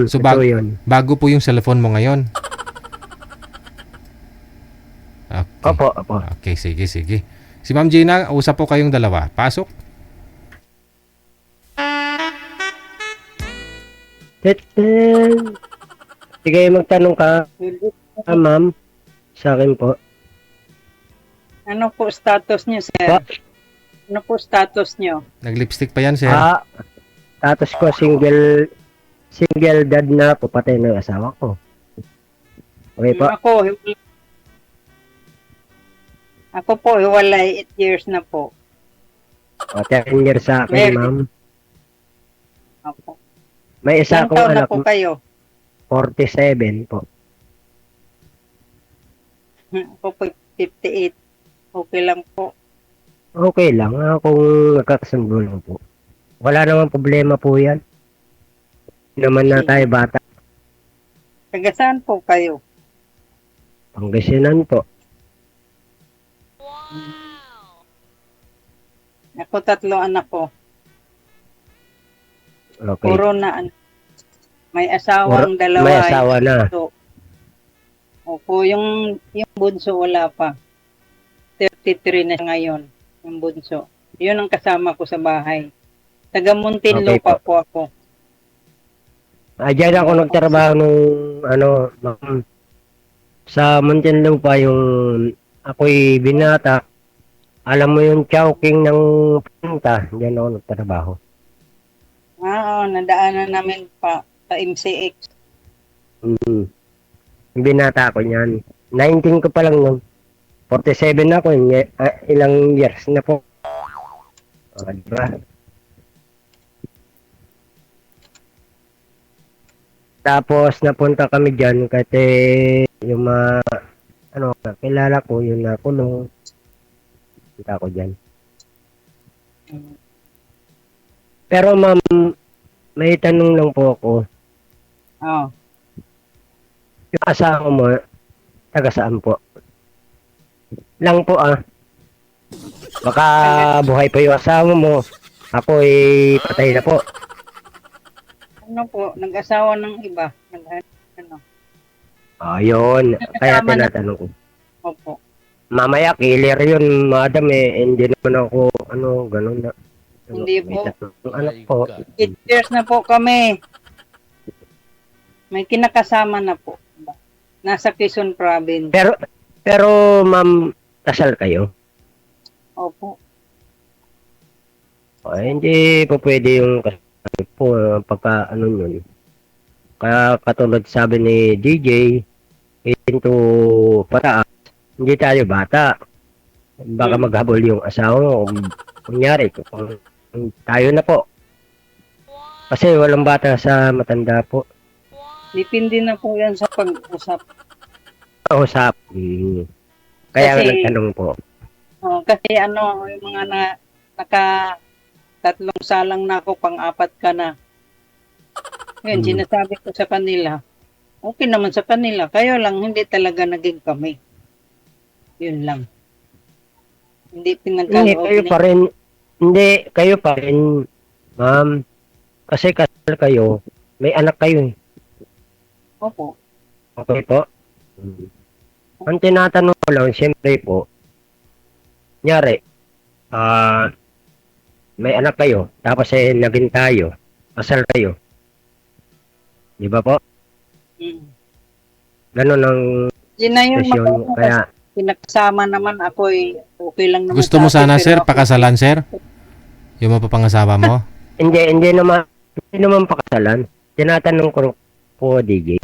So ito yun. bago po yung cellphone mo ngayon. Okay. Opo. Okay, sige. Si Ma'am Gina, usap po kayong dalawa. Pasok. Teten. Sige, magtanong ka, ma'am, sa akin po. Ano po status niyo, sir? Pa? Ano po status niyo? Nag-lipstick pa yan, sir. Status ko, single dad na po, patay ng asawa ko. Okay po? Ako po, hiwalay 8 years na po. 10 years sa akin, ma'am. Opo. May isa Ilang akong taon na anak, po kayo? 47 po. Ako po, 58. Okay lang po. Okay lang, kung nagkakasundo lang po. Wala namang problema po yan. Naman na tayo bata. Taga saan po kayo? Pangasinan po. Ako 3 anak ko. Okay. Puro na may asawang dalawa. May asawa na. Opo, yung bunso wala pa. 33 na siya ngayon, yung bunso. Yun ang kasama ko sa bahay. Taga Muntinlupa po ako. Diyan ako nagtrabaho nung ma'am. Sa Muntinlupa yung ako'y binata. Alam mo yung chowking ng punta, diyan ako nagtrabaho. Oo, nadaanan namin pa sa MCX. Binata ko niyan. 19 ko pa lang nun. 47 na ako. Ilang years na po. Diba? Tapos napunta kami dyan kasi yung kilala ko yung nakulong. Punta ko dyan. Pero ma'am, may tanong lang po ako. Oo. Yung asawa mo, taga saan po? Lang po Baka buhay pa yung asawa mo. Ako patay na po. Ano po, nag-asawa ng iba. Ayun, kaya tinatanong ko. Opo. Mamaya, killer yun, madam hindi naman ako, ganun na. Hindi po. Anak po. 8 years na po kami. May kinakasama na po. Nasa Quezon Province. Pero ma'am, kasal kayo? Opo. Hindi po pwede yung kasal po pagka yun. Kaya katulad sabi ni DJ, into pataas, hindi tayo bata. Baka maghabol yung asawa mo. Kunyari, kung tayo na po. Kasi walang bata sa matanda po. Depende na po yan sa pag-usap. Usap. Kaya nga nagtanong po. Kasi yung mga naka-3 salang na ako, pang-4 ka na. Yun, sinasabi ko sa kanila, okay naman sa kanila. Kayo lang, hindi talaga naging kami. Yun lang. Hindi pinagkaloob. Hindi, kayo pa rin, ma'am. Kasi kasal kayo, may anak kayo eh. Opo. Okay po? Ang tinatanong ko lang, siyempre po, nyari, may anak kayo, tapos naging tayo, kasal kayo. Di ba po? Ganun ang Yun na yung sesyon, kaya pinakasama naman ako okay lang naman. Gusto mo sana, sir, pakasalan, sir? Yung mapapangasawa mo? Hindi naman pakasalan. Tinatanong ko po, DJ.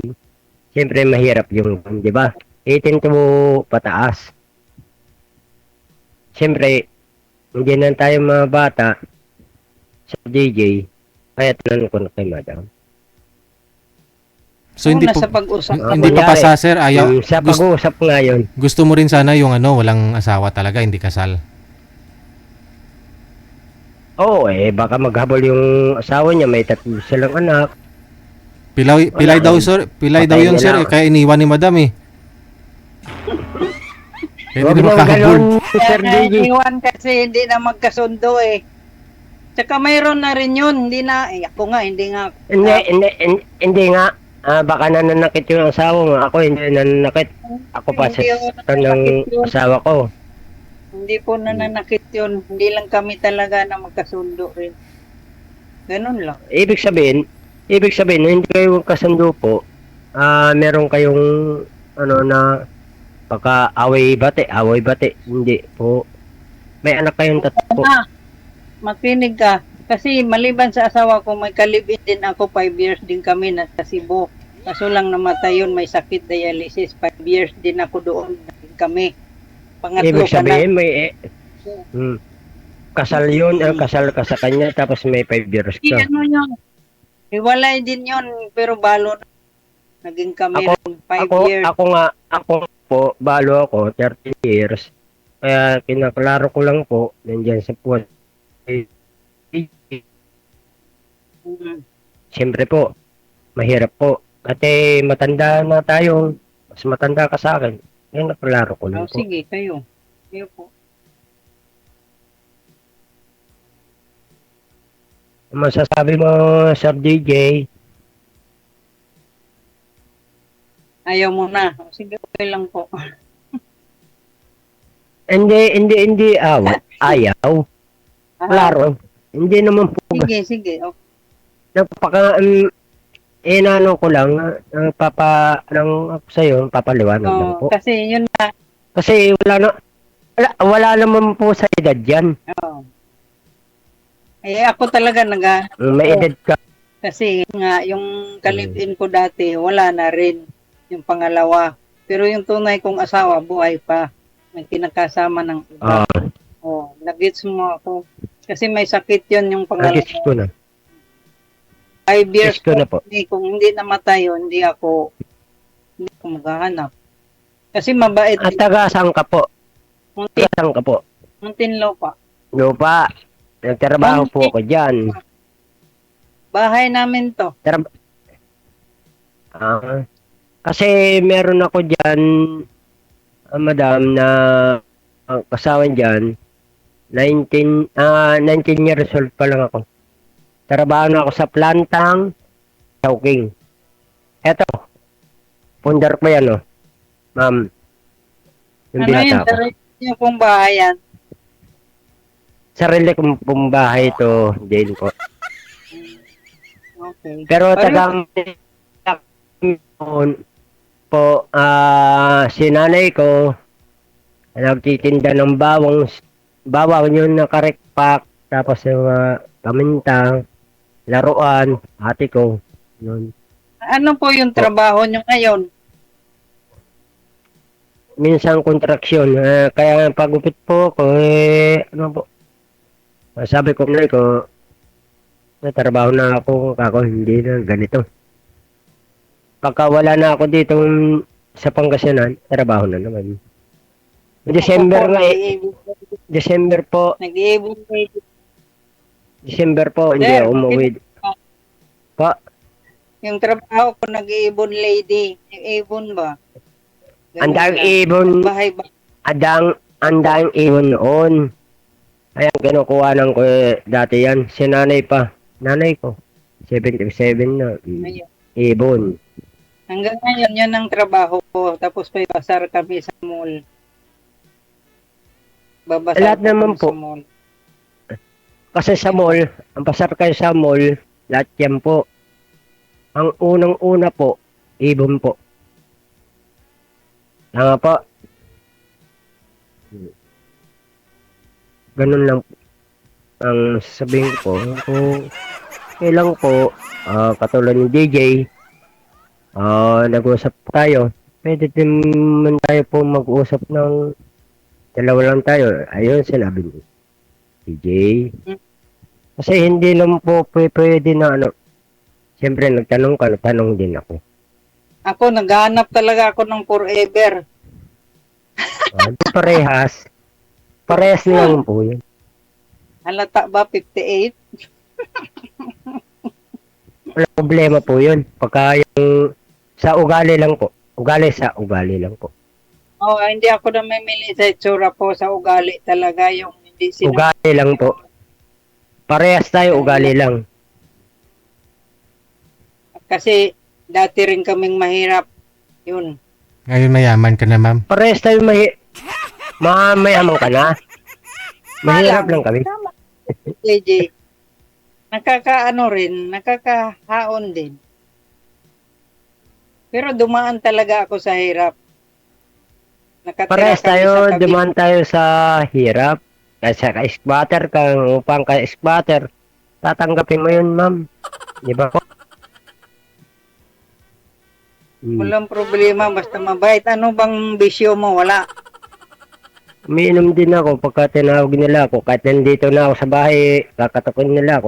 Siyempre mahirap yung, di ba? 18 to pataas. Siyempre, hindi na tayo mga bata sa DJ. Kaya tanong ko na kay madam. So hindi sa pag-usap. Hindi pa pasa, sir. Ayaw. Sa pag-uusap ngayon. Gusto mo rin sana yung walang asawa talaga, hindi kasal. Oo, baka maghabol yung asawa niya, may 3 silang anak. Pilay daw, sir. Pilay daw yun, sir. Kaya iniwan ni madam eh. Kaya hindi makahabol. Sir DJ. Iwan kasi hindi na magkasundo eh. Tsaka mayroon na rin yun. Hindi na, ako nga, hindi nga. Hindi nga. Baka nananakit yung asawa mo. Ako hindi nananakit. Ako pa Hindi ako sa ng nananakit yun. asawa ko. Hindi po nananakit yun. Hindi lang kami talaga na magkasundo rin. Ganun lang. Ibig sabihin, hindi kayo kasundo po. Meron kayong ano na baka away bate. Hindi po. May anak kayong tatlo po. Makinig ka. Kasi maliban sa asawa ko, may kalibin din ako. 5 years din kami na sa Cebu. Kaso lang namatay yun, may sakit dialysis. 5 years din ako doon kami. Pangatlo Ibig ka na. sabihin, may kasal yun, kasal ka sa kanya, tapos may 5 years ka. Ano yun? Hiwalay din yun, pero balo na. Naging kami ng 5 years. Ako po, balo ako, 30 years. Kaya kinaklaro ko lang po, nandiyan sa puwan. Siyempre po, mahirap po. Kasi matanda na tayo, mas matanda ka sa akin. Kaya naklaro ko lang po. Sige, kayo. Kayo po. Ang masasabi mo, Sir DJ, Ayaw mo na. Sige, okay lang po. hindi awat. Ayaw. Klaro. Hindi naman po. Sige. Okay. Inano ko lang, ng ako sa'yo, papaliwanag lang po. Kasi yun na. Kasi wala naman po sa edad yan. Oh. Ako talaga May edad ka. kasi nga yung kalibin ko dati wala na rin yung pangalawa. Pero yung tunay kong asawa buhay pa. May kinakasama ng iba. Nag-gets mo ako. Kasi may sakit yun yung pangalawa. Nagis ko na. 5 years Gets ko na po. Kung hindi namatay yun, hindi ako maghahanap. Kasi mabait. At taga-saan ka po? Taga-saan ka po? Muntinlupa. Lupa. Nagtrabaho po ako dyan. Bahay namin to. Kasi meron ako dyan, madam, na kasawa dyan, 19 years old pa lang ako. Trabaho na ako sa plantang Chowking. Eto, pundar ko yan, oh. Ma'am. Yung Ano yun? binata ko. Yung pong bahayan. Sarili kong pong bahay ito, Jane po. Okay. Pero tagang po, si nanay ko, nagtitinda ng bawang yun na karikpak, tapos yung paminta, laruan, ate ko, yun. Ano po yung trabaho nyo ngayon? Minsan kontraksyon, kaya pagupit po ko, ano po, sabi ko na ko, trabaho na ako, hindi na ganito. Pagka wala na ako dito sa Pangasinan, trabaho na naman. December nga December po. Nag-iibon December po, hindi Sir, ako umuwi. Pa, yung trabaho ko nag-iibon lady. Nag-iibon ba? Ganun andang lang. ibon, Bahay ba? andang ibon noon. Ayan, kinukuhanan ko dati yan. Si nanay pa. Nanay ko. 77 na. Ayun. Ibon. Hanggang ngayon, yan ang trabaho ko. Tapos pa pasar kami sa mall. Babasar Lahat naman kami po. sa mall. Kasi sa mall, ang pasar kayo sa mall, lahat yan po. Ang unang-una po, ibon po. Tama po. Ganun lang po. Ang sabihin ko, kung kailang po, katulad ni DJ, nag-usap tayo. Pwede din man tayo po mag-usap ng dalawa lang tayo. Ayun, sinabi ni DJ. Kasi hindi lang po pwede na ano. Siyempre, nagtanong ka, nagtanong din ako. Ako, naghahanap talaga ako ng forever. Parehas. Parehas lang po yun. Halata ba 58? Wala problema po yun. Pagka yung sa ugali lang po. Ugali sa ugali lang po. Hindi ako namimili sa itsura po sa ugali talaga. Yung hindi Ugali lang po. Parehas tayo, ugali lang. Kasi dati rin kaming mahirap. Yun. Ngayon mayaman ka na, ma'am. Parehas tayo mayaman ka na. Mahirap lang kami. Tama. JJ. Nakakaano rin, nakakahaon din. Pero dumaan talaga ako sa hirap. Nakatira Parehas kami tayo, sa tabi. dumaan tayo sa hirap. Kasi ka-squatter ka, upang ka-squatter. Tatanggapin mo yun, ma'am. Di ba po? Walang problema, basta mabait. Ano bang bisyo mo? Wala. Umiinom din ako pagka tinawag nila ako. Kahit nandito na ako sa bahay, kakatakin nila ako.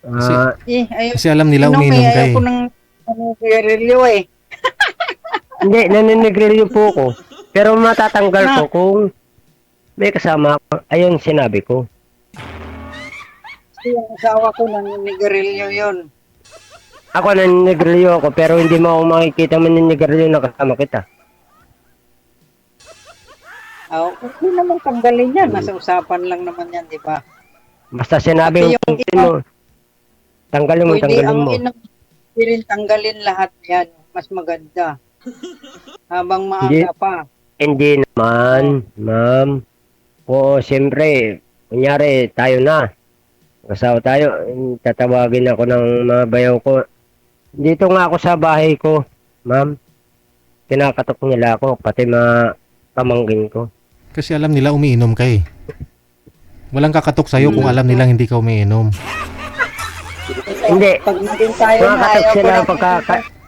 Ayaw. Kasi alam nila umiinom ka Ayaw eh. ko ng sigarilyo eh. Hindi, naninigrilyo po ako. Pero matatanggal ko kung may kasama ako. Ayun sinabi ko. Kasi yung asawa ko naninigarilyo yun. Ako naninigrilyo ako pero hindi mo ako makikita maninigrilyo na kasama kita. Okay naman tanggalin yan. Nasa usapan lang naman yan, di ba? Basta sinabi Pati yung mo, tanggalin mo, Pwede tanggalin ang mo. hindi rin tanggalin lahat yan. Mas maganda. Habang Hindi. maaga pa. Hindi naman, ma'am. Oo, siyempre, kunyari, tayo na. Kasawa tayo, tatawagin ako ng mga bayaw ko. Dito nga ako sa bahay ko, ma'am. Kinakatok nila ako, pati mga pamangkin ko. Kasi alam nila umiinom ka eh. Walang kakatok sa'yo kung alam nilang hindi ka umiinom. Hindi. Pag naging tayo na Makakatok ayaw ko sila ng pagka...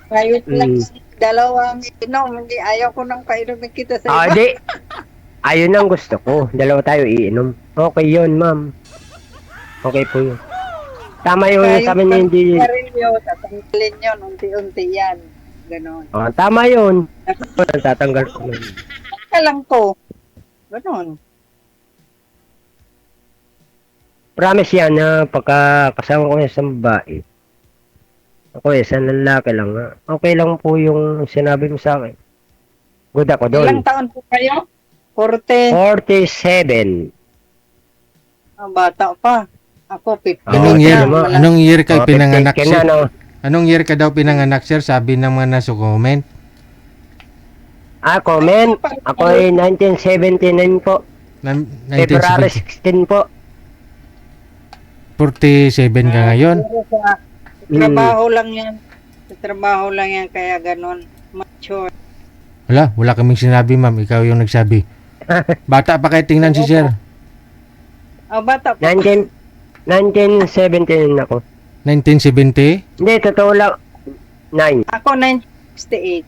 kahit lang dalawang inom, hindi ayaw ko ng painumin kita sa Ah, iba. di. Ayun ang gusto ko. Dalawa tayo iinom. Okay yun, ma'am. Okay po yun. Tama yung Kaya sabi niya yung hindi... sigarilyo, tatanggalin yun, unti-unti yan. Ganon. Oh, tama yun. Tatanggal ko nun. Alam ko. Ganon. Promise yan na pagka kasama ko sa babae. Ako isang lalaki lang. Okay lang po yung sinabi mo sa akin. Good ako Ilang doon. taon po kayo? 40. 47. Bata pa. Ako 50. Anong Oh, year? tama. Anong year ka Oh, pinanganak, 58 ka sir? na, no? Anong year ka daw pinanganak, sir? Sabi ng mga nasa comment. Comment. Ako ay 1979 po. February 1970. 16 po. 47 ka ngayon. Pero sa trabaho lang yan. Sa trabaho lang yan, kaya ganon. Mature. Wala kaming sinabi, ma'am. Ikaw yung nagsabi. Bata pa kayo tingnan si sir. Bata pa. 1979 ako. 1970? Hindi, totoo lang. 9. Ako 1968.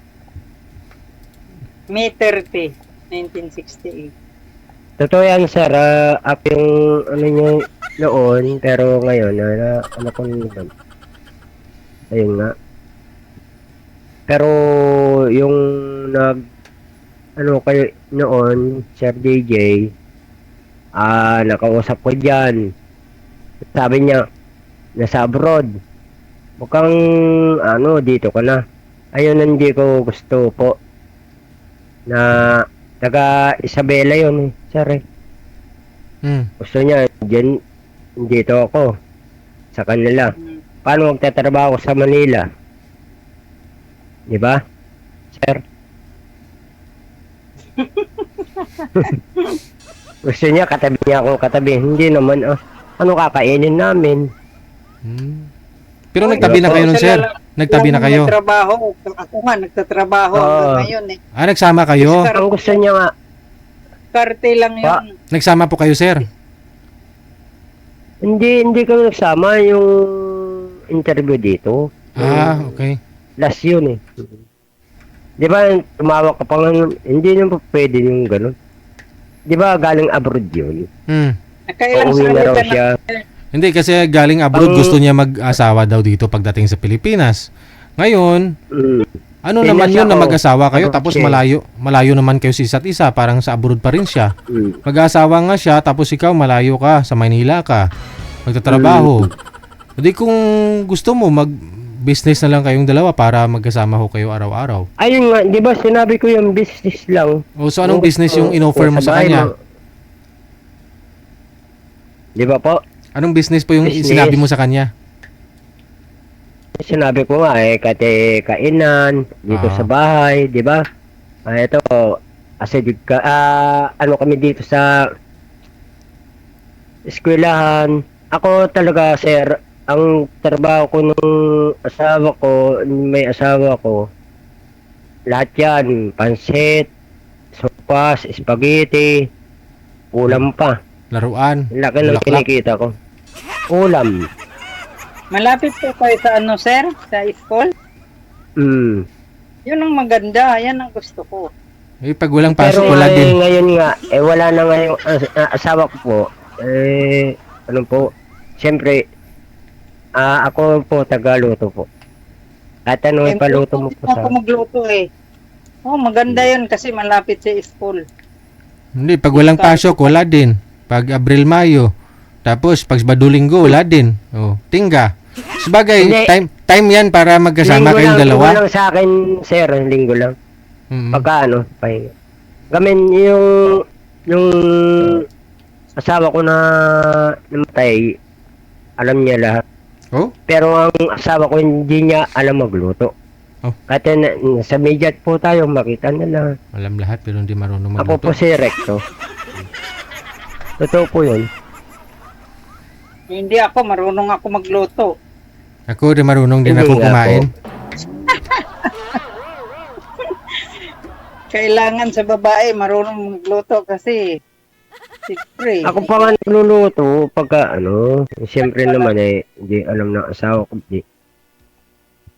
May 30. 1968. Totoo yan, sir. Up yung ano nyo noon, pero ngayon, ano ko naman. Ayun nga. Pero yung ano kayo noon, Sir DJ, nakausap ko dyan. Sabi niya, nasa abroad. Mukhang, dito ka na. Ayun, hindi ko gusto po. Na, taga Isabela yun, sir eh. Gusto niya, dito ako. Sa kanila. Paano magtatrabaho sa Manila? Di ba? Sir? Gusto niya, katabi niya ako katabi. Hindi naman, ano kakainin namin? Pero nagtabi na kayo nun, sir? Nagtabi na kayo? Nagtatrabaho. Ako nga, nagtatrabaho hanggang ngayon eh. Nagsama kayo? Ang gusto niya nga, Karte lang yun. Nagsama po kayo, sir? hindi kami nagsama yung interview dito. Okay. Last yun eh. Di ba, tumawag ka pa nga, hindi naman pwede yung gano'n. Di ba, galing abroad yun? Nakailang Uuwi na sabi raw ka siya. Hindi, kasi galing abroad, gusto niya mag-asawa daw dito pagdating sa Pilipinas. Ngayon, ano Pinas naman yun na ako. mag-asawa kayo Abroad tapos siya eh. malayo naman kayo sa isa't isa, parang sa abroad pa rin siya. Mag-asawa nga siya tapos ikaw malayo ka, sa Maynila ka, magtatrabaho. Hindi kung gusto mo mag-business na lang kayong dalawa para magkasama ho kayo araw-araw. Ayun nga, di ba sinabi ko yung business lang. O so anong business yung in-offer mo sa bahay kanya? Di ba po? Anong business po yung Business. sinabi mo sa kanya? Sinabi ko nga kainan dito Ah. sa bahay, di ba? Ito, ano kami dito sa eskwelahan. Ako talaga, sir, ang trabaho ko nung may asawa ko, lahat yan, pansit, sopas, spaghetti, ulam pa. Laruan? Laki ng Bulaklak? kinikita ko. Ulam. Malapit po kayo sa ano, sir? Sa school? Mm. Yun ang maganda. Yan ang gusto ko. Eh, pag walang Pero pasok, wala din. ngayon nga, wala na nga yung asawa ko po. Ano po, siyempre, ako po tagaluto po. At ano Eh, ipaluto mo po ako sa... magluto eh. Oh, maganda yun kasi malapit sa school. Hindi, pag walang pasok, wala din. Pag Abril, Mayo. Tapos, pag Badulinggo, wala din. Oh, tingga. Sabagay, Hindi. time yan para magkasama kayong dalawa. Linggo lang sa akin, sir, linggo lang. Mm. Pagka ano, pahinga. Gamin yung asawa ko na namatay, alam niya lahat. Oh? Pero ang asawa ko hindi niya alam magluto. Oh. At sa media po tayo makita nila. Alam lahat pero hindi marunong Ako magluto. po si Recto. Totoo po yun. Hindi ako, marunong ako magluto. Ako rin marunong din Hindi ako nga kumain. Kailangan sa babae marunong magluto kasi siyempre. Ako pa nga nagluluto pagka ano, siyempre naman hindi alam ng asawa ko.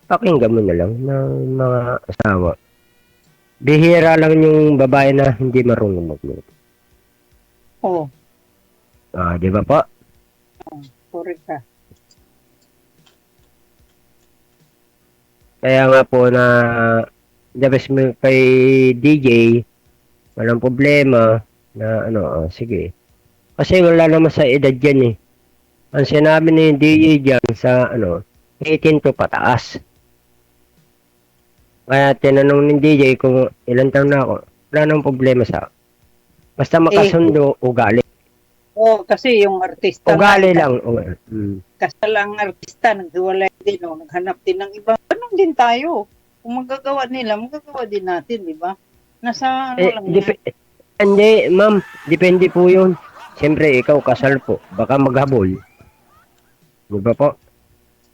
Pakinggan mo na lang ng mga asawa. Bihira lang yung babae na hindi marunong magluto. Oh, Di ba po? correct ka. Kaya nga po na dabas mo kay DJ, walang problema na ano, sige. Kasi wala naman sa edad yan eh. Ang sinabi ni DJ dyan sa ano, 18 to pataas. Kaya tinanong ni DJ kung ilang taon na ako, wala namang problema sa basta makasundo, ugali. Oh, kasi yung artista Ugali nga, lang. kasal ang artista, naghiwalay din, o naghanap din ng iba. Ganun din tayo. Kung magagawa nila, magagawa din natin, di ba? Nasa ano lang yan. Hindi, ma'am. Depende po yun. Siyempre, ikaw kasal po. Baka maghabol. Di ba po?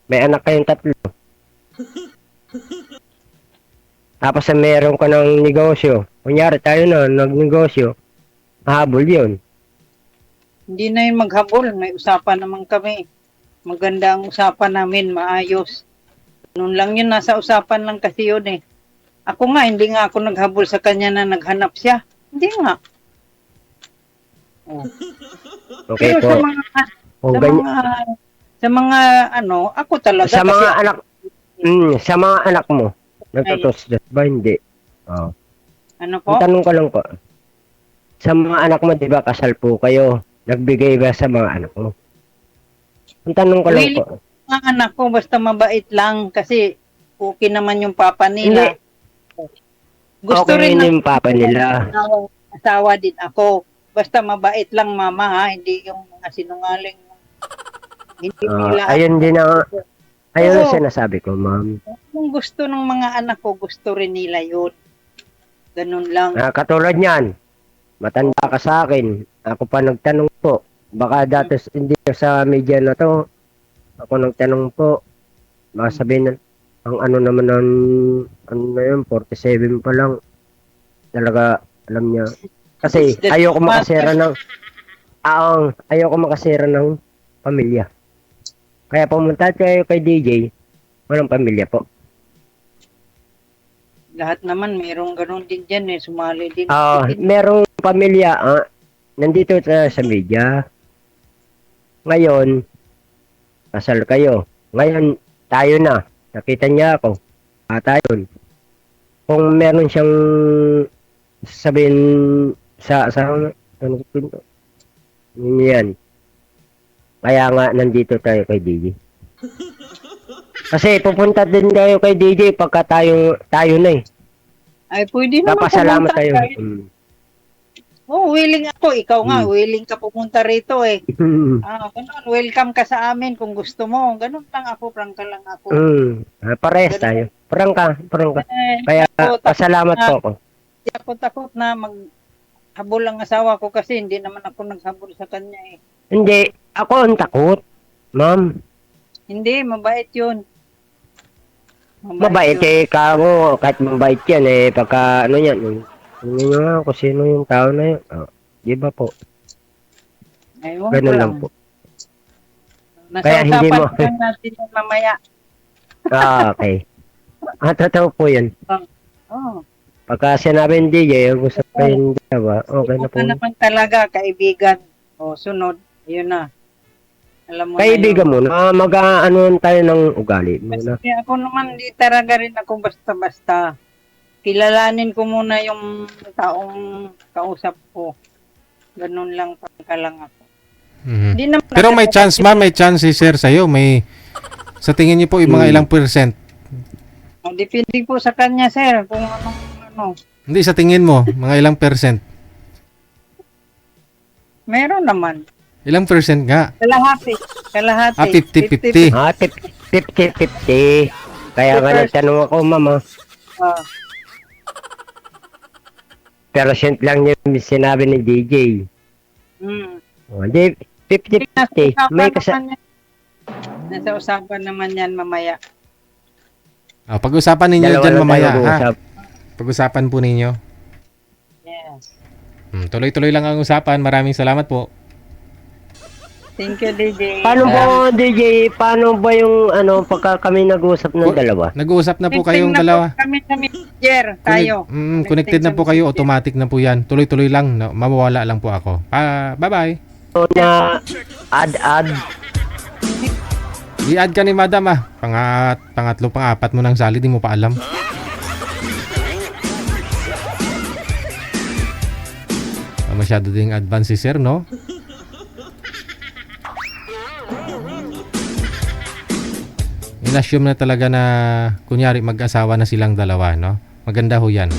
May anak kayong 3. Tapos meron ka ng negosyo. Kunyari tayo na, nagnegosyo. Mahabol yun. Hindi na yun maghabol, may usapan naman kami. Maganda ang usapan namin, maayos. Noon lang yun, nasa usapan lang kasi yun eh. Ako nga, hindi nga ako naghabol sa kanya na naghanap siya. Hindi nga. Oh. Okay Pero po. sa mga, Kung sa ganyan- mga, sa mga ano, ako talaga sa mga kasi, anak, sa mga anak mo, nagtutusdas ba? Hindi. ano po? Ang tanong ko lang po. Sa mga anak mo, di ba, kasal po kayo? Nagbigay ba sa mga anak mo? Ang tanong ko lang Really? po. Mga anak ko, basta mabait lang kasi okay naman yung papa nila. Gusto Okay rin na yung papa nila. asawa din ako. Basta mabait lang mama ha, hindi yung mga sinungaling. Hindi nila. Ayun din ang, ayun ang Oo. sinasabi ko, ma'am. Kung gusto ng mga anak ko, gusto rin nila yun. Ganun lang. Katulad niyan, matanda ka sa akin. Ako pa nagtanong po. Baka dati hindi sa media na to. Ako nagtanong po. Baka sabihin na, ang ano naman ng, ano na yun, 47 pa lang. Talaga, alam niya. Kasi ayoko makasira ng, ayoko makasira ng pamilya. Kaya pumunta kayo kay DJ, walang pamilya po. Lahat naman, mayroong ganun din dyan eh. Sumali din. Merong pamilya, nandito sa media. Ngayon, kasal kayo. Ngayon, tayo na. Nakita niya ako. Tayo. Kung meron siyang sabihin sa ano yan. Kaya nga, nandito tayo kay DJ. Kasi pupunta din kayo kay DJ pagka tayo na eh. Ay, pwede naman Papasalamat pumunta tayo. kahit Oh, willing ako. Ikaw nga, willing ka pumunta rito eh. Mm. Ganun, welcome ka sa amin kung gusto mo. Ganun lang ako, prangka lang ako. Parehas tayo. Parang ka. Eh, Kaya ako, pasalamat po ako. Hindi ako takot na maghabol ang asawa ko kasi hindi naman ako naghabol sa kanya eh. Hindi, ako ang takot. Ma'am, Hindi, mabait yun. mabait yun. eh, kako, kahit mabait yan eh, pagka ano yan, ano nga kung sino yung tao na yun. Di ba po? Ayun Ganun ko lang po. Nasa Kaya hindi usapan mo- lang natin yun mamaya. Okay. Totoo po yun. Oh, Pagka sinabi ng DJ, gusto pa yung dalawa, okay na po. ikaw naman talaga, kaibigan. O, sunod. Yun na. Alam mo Kaibigan na yun. mo na, mag-ano tayo ng ugali muna. Kasi ako naman, di talaga rin ako basta-basta. Kilalanin ko muna yung taong kausap ko. Ganun lang, pagka lang ako. Mhm. Hindi naman Pero may ako- chance ma'am, may chance si sir sa'yo. May, sa tingin niyo po, yung mga ilang percent? Depende po sa kanya, sir, kung anong ano. Hindi, sa tingin mo, mga ilang percent? Meron naman. Ilang percent nga? Kalahati. Kalahati. 50-50. 50-50. Kaya nga nagtanong ako, mama. Ah, Percent lang yung sinabi ni DJ. Di, 50-50. May Nasa usapan naman yan mamaya. Pag-usapan ninyo Dalawa dyan lang mamaya, tayo ha? mag-uusap. Pag-usapan po ninyo. Yes. Tuloy-tuloy lang ang usapan. Maraming salamat po. Thank you, DJ. Paano po, DJ? Paano ba yung pagka kami nag-uusap ng dalawa? Nag-uusap na po Connecting kayong na po dalawa. Kami na messenger. Tayo. Connected na po kayo. Automatic na po yan. Tuloy-tuloy lang. Mawawala lang po ako. Bye-bye. So, na add. I-add ka ni madam pangatlo, pang-apat mo ng sali. Di mo pa alam. Masyado ding advance si sir, no? In-assume na talaga na kunyari mag-asawa na silang dalawa, no? Maganda ho yan.